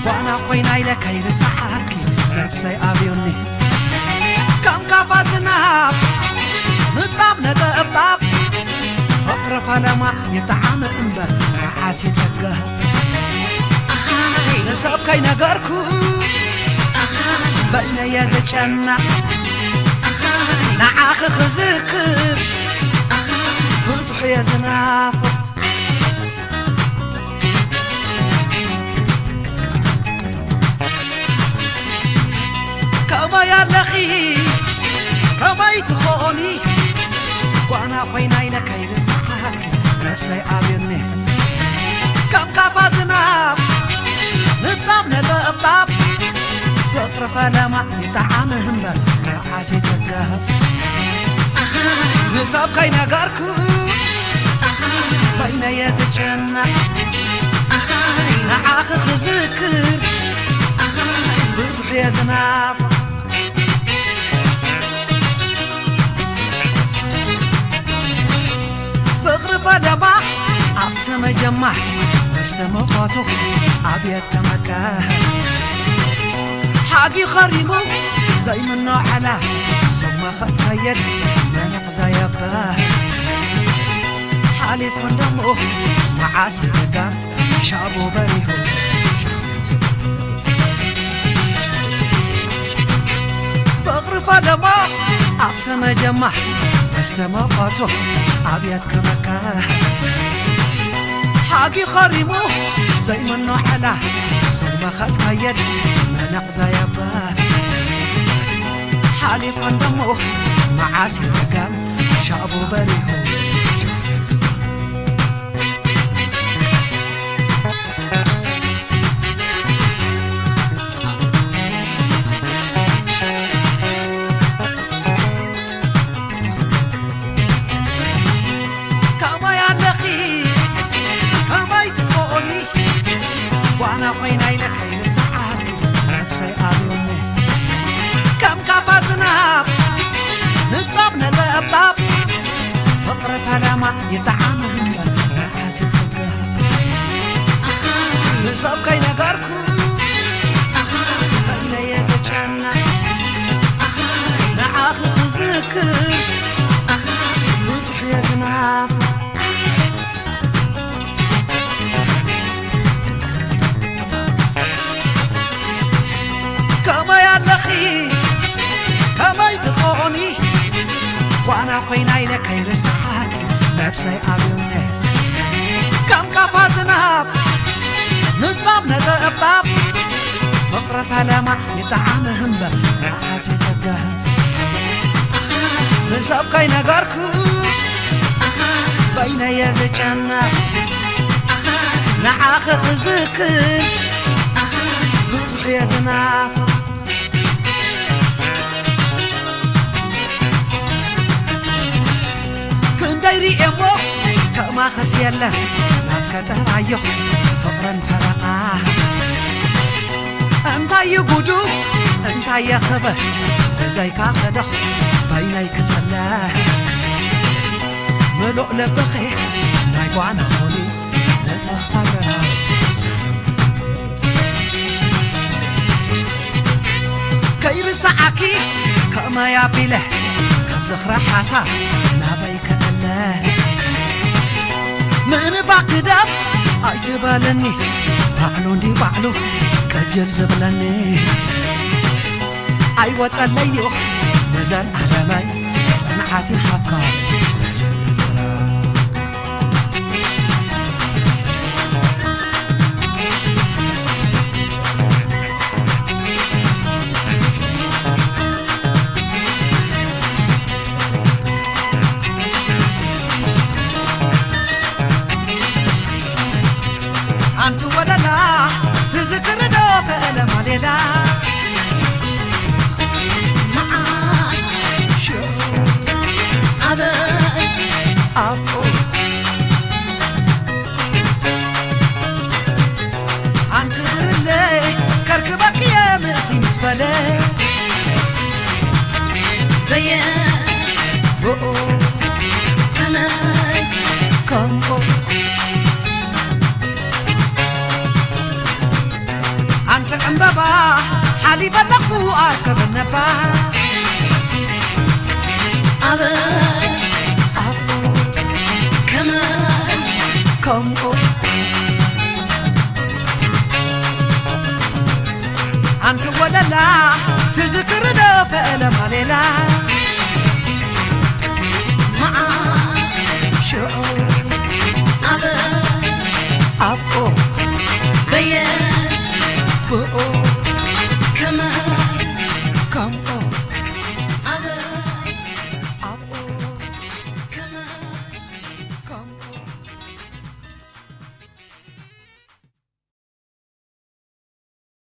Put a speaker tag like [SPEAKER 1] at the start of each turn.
[SPEAKER 1] وانا خويناي لك يرسعك نفسي أبيوني كم كفازنا نطاب نطاب أقرف لما يطعم انبا عاسي تقه نساب كي نقركو بين يزجنا نعاخ خزكر بزح يزنافر كما يا لخي كما يتخوني وانا خويناي لك يرسعك نفسي أبيني كم كفازنا نطاب نطاب فقرف لما يطعمهم برعاسي تقهب نصاب كي نقاركو بين يزجنا نعاخ خزكر بزح يزناف فدما عبسم جمح مستمقاته عبيت كمكاه حاجي خريمو زي منو على ثم خد خير منق زيباه حالي فندمو معاسي مقام شابو بريهو فقر فدما عبسم جمح مستمقاته عبيت كمكاه حاجي خريمو زي منو على ثم خد خير منق زيباه حالي فندمو معاسي مقام شابو بريهو وانا خويناي لك يرسعك نفسي أبيوني كم كفازنا نطاب نطاب فقرة لما يطعمهم برعاسي تقهب نصاب كي نقاركو بين يزجنا نعاخ خزكر بزح يزناف كما يتخوني وانا خويناي لك يرسعك نفسي أبيوني كم كفازنا نطاب نطاب فقرة لما يطعمهم برعاسي تقهب نصاب كي نقاركو بين يزجنا نعاخ خزكر بزح يزناف كنديري امو كما خسيلا ناتكتر عيو فقرا فرقا انت يقودو انت يخبر بزيكا خدخ بيني كتسلا ملؤ لبخي نايقوانا خولي نتصفقرا كير سعكي كما يابيله كم زخرا حاسا نابيك الله من باقدام ايتبالني بعلو دي بعلو كجل زبلني ايوة صليو نزل علماي صنعاتي حقا أنت ولا لا تذكرنا فأنا ماليلا
[SPEAKER 2] معاس
[SPEAKER 1] شو
[SPEAKER 2] عباي
[SPEAKER 1] أبو أنت برلي كركبك يا مسي مسفلي
[SPEAKER 2] بيان
[SPEAKER 1] أوه
[SPEAKER 2] كمان
[SPEAKER 1] كم أنت العنبابة حليب النخو أركب النبا
[SPEAKER 2] عباي
[SPEAKER 1] أبو
[SPEAKER 2] كمان
[SPEAKER 1] كم أنت ولا لا تذكرنا فأنا ماليلا
[SPEAKER 2] معاس
[SPEAKER 1] شو
[SPEAKER 2] عباي
[SPEAKER 1] أبو